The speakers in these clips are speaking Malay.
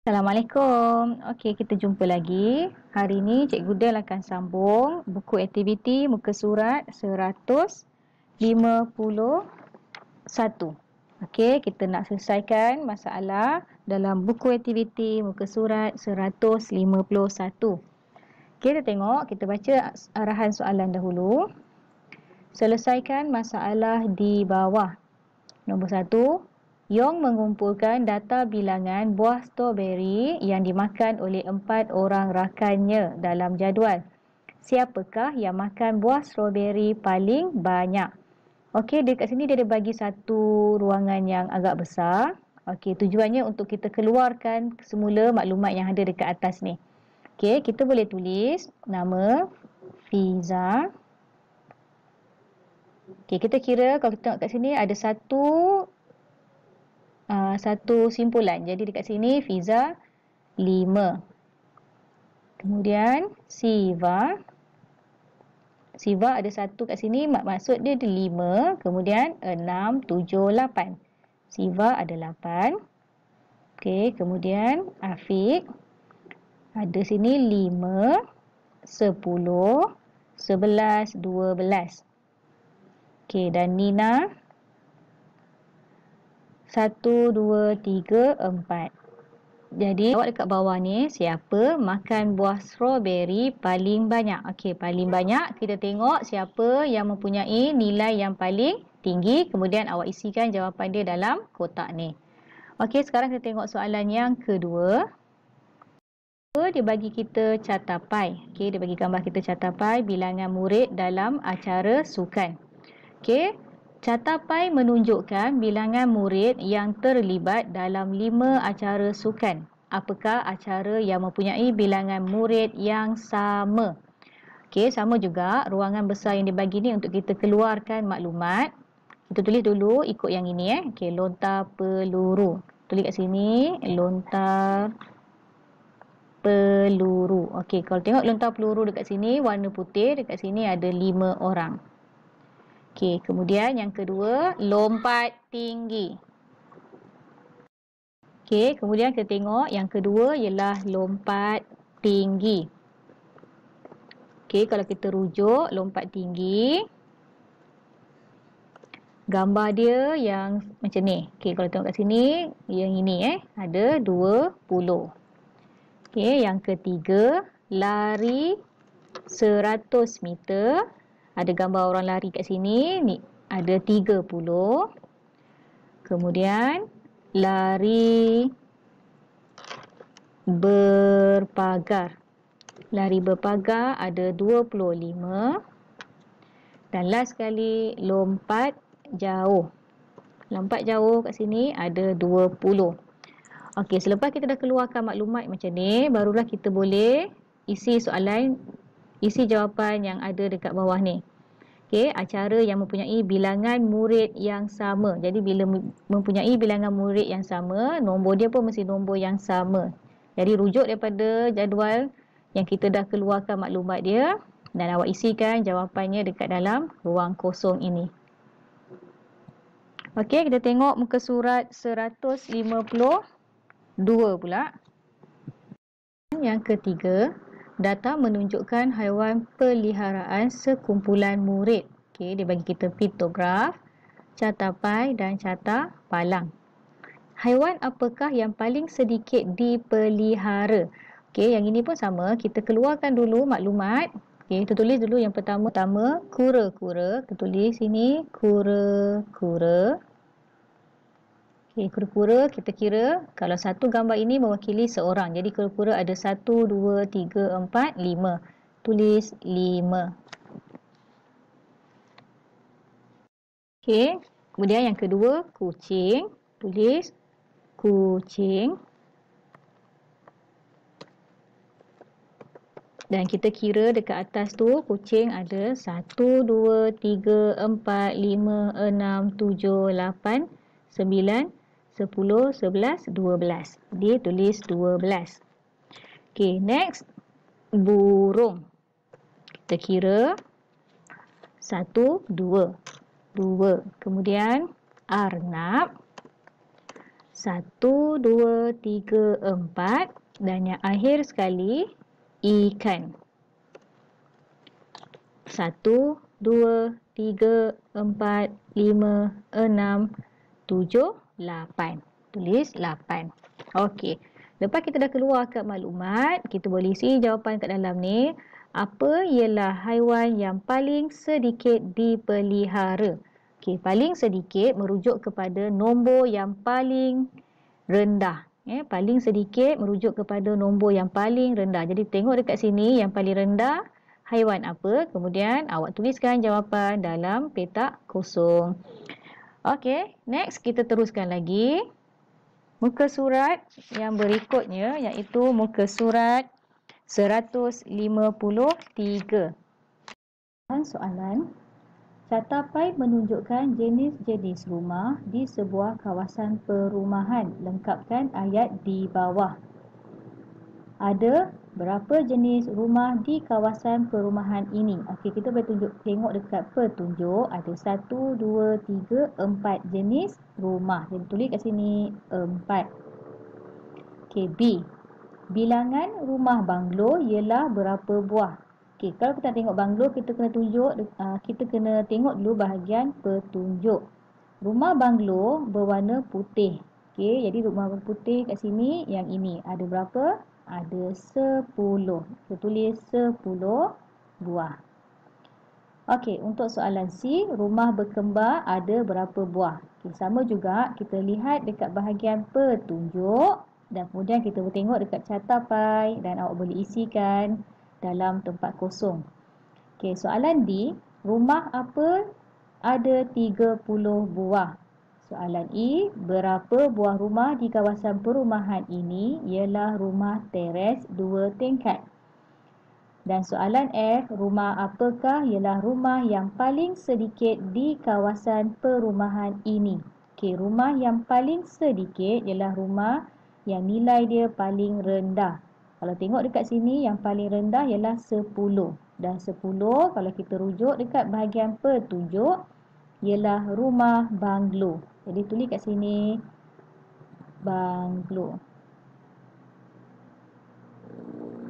Assalamualaikum. Okey, kita jumpa lagi. Hari ini Cikgu Del akan sambung buku aktiviti muka surat 151. Okey, kita nak selesaikan masalah dalam buku aktiviti muka surat 151. Okey, kita tengok, kita baca arahan soalan dahulu. Selesaikan masalah di bawah. Nombor 1. Yong mengumpulkan data bilangan buah stroberi yang dimakan oleh 4 orang rakannya dalam jadual. Siapakah yang makan buah stroberi paling banyak? Okey, dekat sini dia ada bagi satu ruangan yang agak besar. Okey, tujuannya untuk kita keluarkan semula maklumat yang ada dekat atas ni. Okey, kita boleh tulis nama Fiza. Okey, kita kira kalau kita tengok kat sini ada satu simpulan. Jadi dekat sini Fiza 5. Kemudian Siva ada satu kat sini, maksud dia ada 5. Kemudian 6, 7, 8. Siva ada 8. Okey, kemudian Afiq ada sini 5, 10, 11, 12. Okey, dan Nina 1, 2, 3, 4. Jadi jawab dekat bawah ni, siapa makan buah stroberi paling banyak? Okey, paling banyak kita tengok siapa yang mempunyai nilai yang paling tinggi, kemudian awak isikan jawapan dia dalam kotak ni. Okey, sekarang kita tengok soalan yang kedua. Dia bagi kita catapai. Okey, dia bagi gambar kita catapai bilangan murid dalam acara sukan. Okey, catapai menunjukkan bilangan murid yang terlibat dalam 5 acara sukan. Apakah acara yang mempunyai bilangan murid yang sama? Okey, sama juga ruangan besar yang dibagi ni untuk kita keluarkan maklumat. Kita tulis dulu ikut yang ini Okey, lontar peluru. Tulis kat sini lontar peluru. Okey, kalau tengok lontar peluru dekat sini warna putih, dekat sini ada 5 orang. Okey, kemudian yang kedua, lompat tinggi. Okey, kemudian kita tengok yang kedua ialah lompat tinggi. Okey, kalau kita rujuk lompat tinggi, gambar dia yang macam ni. Okey, kalau tengok kat sini, yang ini ada 20. Okey, yang ketiga, lari 100 meter. Ada gambar orang lari kat sini, ni ada 30. Kemudian lari berpagar. Lari berpagar ada 25. Dan last sekali lompat jauh. Lompat jauh kat sini ada 20. Okey, selepas kita dah keluarkan maklumat macam ni, barulah kita boleh isi soalan, isi jawapan yang ada dekat bawah ni. Okey, acara yang mempunyai bilangan murid yang sama. Jadi bila mempunyai bilangan murid yang sama, nombor dia pun mesti nombor yang sama. Jadi rujuk daripada jadual yang kita dah keluarkan maklumat dia dan awak isikan jawapannya dekat dalam ruang kosong ini. Okey, kita tengok muka surat 152 pula. Yang ketiga, data menunjukkan haiwan peliharaan sekumpulan murid. Okey, dia bagi kita piktograf, catapai dan cata palang. Haiwan apakah yang paling sedikit dipelihara? Okey, yang ini pun sama, kita keluarkan dulu maklumat. Okey, kita tulis dulu yang pertama kura-kura. Kita tulis sini kura-kura. Okey, kura-kura kita kira kalau satu gambar ini mewakili seorang. Jadi kura-kura ada 1, 2, 3, 4, 5. Tulis 5. Okey, kemudian yang kedua kucing. Tulis kucing. Dan kita kira dekat atas tu kucing ada 1, 2, 3, 4, 5, 6, 7, 8, 9, 10, 11, 12. Dia tulis 12. Okey, next. Burung. Kita kira 1, 2. 2. Kemudian arnab 1, 2, 3, 4 dan yang akhir sekali ikan. 1, 2, 3, 4, 5, 6, 7, 8. Tulis 8. Okey. Lepas kita dah keluarkan maklumat, kita boleh isi jawapan kat dalam ni. Apa ialah haiwan yang paling sedikit dipelihara? Okey, paling sedikit merujuk kepada nombor yang paling rendah. Paling sedikit merujuk kepada nombor yang paling rendah. Jadi tengok dekat sini yang paling rendah haiwan apa? Kemudian awak tuliskan jawapan dalam petak kosong. Okey, next kita teruskan lagi. Muka surat yang berikutnya iaitu muka surat 153. Soalan, catapai menunjukkan jenis-jenis rumah di sebuah kawasan perumahan. Lengkapkan ayat di bawah. Ada berapa jenis rumah di kawasan perumahan ini? Okey, kita boleh tengok dekat petunjuk. Ada 1, 2, 3, 4 jenis rumah. Jadi tulis kat sini 4. Okey, B. Bilangan rumah banglo ialah berapa buah? Okey, kalau kita tengok banglo, kita kena tengok dulu bahagian petunjuk. Rumah banglo berwarna putih. Okey, jadi rumah putih kat sini yang ini ada berapa? Ada 10. Kita tulis 10 buah. Okey, untuk soalan C, rumah berkembar ada berapa buah? Okey, sama juga kita lihat dekat bahagian petunjuk dan kemudian kita tengok dekat catapai dan awak boleh isikan dalam tempat kosong. Okey, soalan D, rumah apa ada 30 buah? Soalan E, berapa buah rumah di kawasan perumahan ini? Ialah rumah teres 2 tingkat. Dan soalan F, rumah apakah ialah rumah yang paling sedikit di kawasan perumahan ini? Okey, rumah yang paling sedikit ialah rumah yang nilai dia paling rendah. Kalau tengok dekat sini, yang paling rendah ialah 10. Dan 10, kalau kita rujuk dekat bahagian petunjuk, ialah rumah banglo. Jadi tulis kat sini banglo.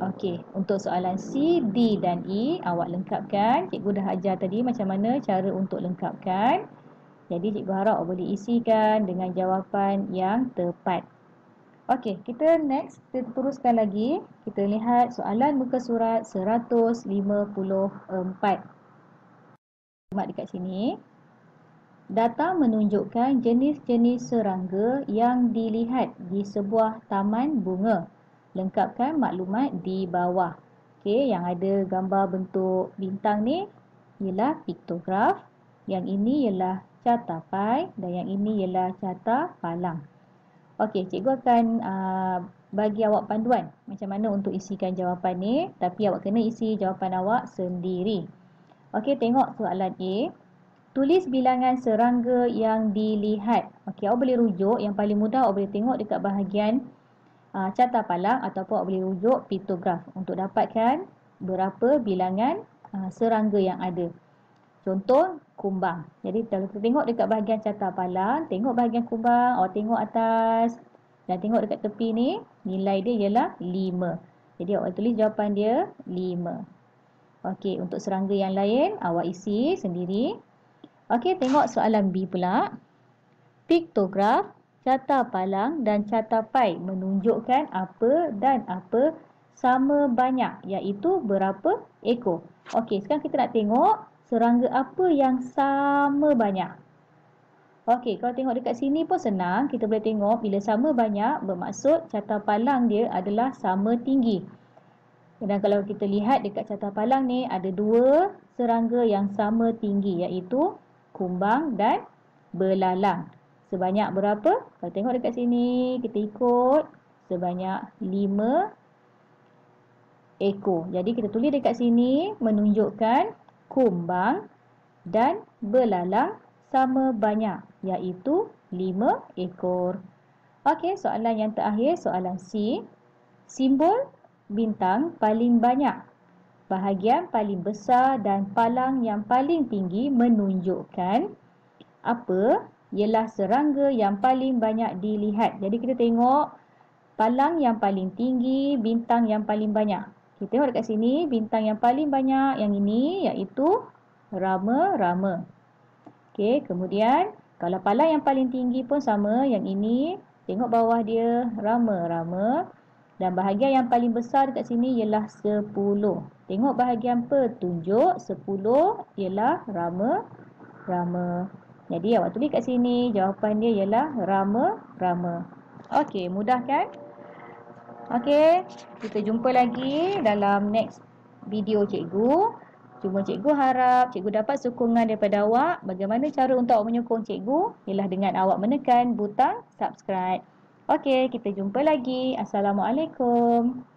Okey, untuk soalan C, D dan E awak lengkapkan. Cikgu dah ajar tadi macam mana cara untuk lengkapkan. Jadi cikgu harap awak boleh isikan dengan jawapan yang tepat. Okey, kita teruskan lagi. Kita lihat soalan muka surat 154. Mak dekat sini. Data menunjukkan jenis-jenis serangga yang dilihat di sebuah taman bunga. Lengkapkan maklumat di bawah. Okey, yang ada gambar bentuk bintang ni ialah piktograf. Yang ini ialah catapai dan yang ini ialah carta palang. Okey, cikgu akan bagi awak panduan macam mana untuk isikan jawapan ni, tapi awak kena isi jawapan awak sendiri. Okey, tengok soalan A. Tulis bilangan serangga yang dilihat. Okey, awak boleh rujuk. Yang paling mudah awak boleh tengok dekat bahagian carta palang ataupun awak boleh rujuk piktograf untuk dapatkan berapa bilangan serangga yang ada. Contoh, kumbang. Jadi kalau kita tengok dekat bahagian carta palang, tengok bahagian kumbang, awak tengok atas dan tengok dekat tepi ni, nilai dia ialah 5. Jadi awak tulis jawapan dia 5. Okey, untuk serangga yang lain, awak isi sendiri. Okey, tengok soalan B pula. Piktograf, carta palang dan catapai menunjukkan apa dan apa sama banyak, iaitu berapa ekor. Okey, sekarang kita nak tengok serangga apa yang sama banyak. Okey, kalau tengok dekat sini pun senang. Kita boleh tengok bila sama banyak bermaksud carta palang dia adalah sama tinggi. Dan kalau kita lihat dekat carta palang ni ada 2 serangga yang sama tinggi, iaitu kumbang dan belalang. Sebanyak berapa? Kalau tengok dekat sini, kita ikut sebanyak 5 ekor. Jadi kita tulis dekat sini menunjukkan kumbang dan belalang sama banyak, iaitu 5 ekor. Okey, soalan yang terakhir, soalan C. Simbol bintang paling banyak, bahagian paling besar dan palang yang paling tinggi menunjukkan apa ialah serangga yang paling banyak dilihat. Jadi kita tengok palang yang paling tinggi, bintang yang paling banyak. Kita tengok dekat sini, bintang yang paling banyak yang ini iaitu rama-rama. Okey, kemudian kalau palang yang paling tinggi pun sama, yang ini. Tengok bawah dia, rama-rama. Dan bahagian yang paling besar dekat sini ialah 10. Tengok bahagian petunjuk, 10 ialah rama-rama. Jadi awak tulis kat sini, jawapan dia ialah rama-rama. Okey, mudah kan? Okey, kita jumpa lagi dalam next video cikgu. Cuma cikgu harap cikgu dapat sokongan daripada awak. Bagaimana cara untuk awak menyokong cikgu? Ialah dengan awak menekan butang subscribe. Okey, kita jumpa lagi. Assalamualaikum.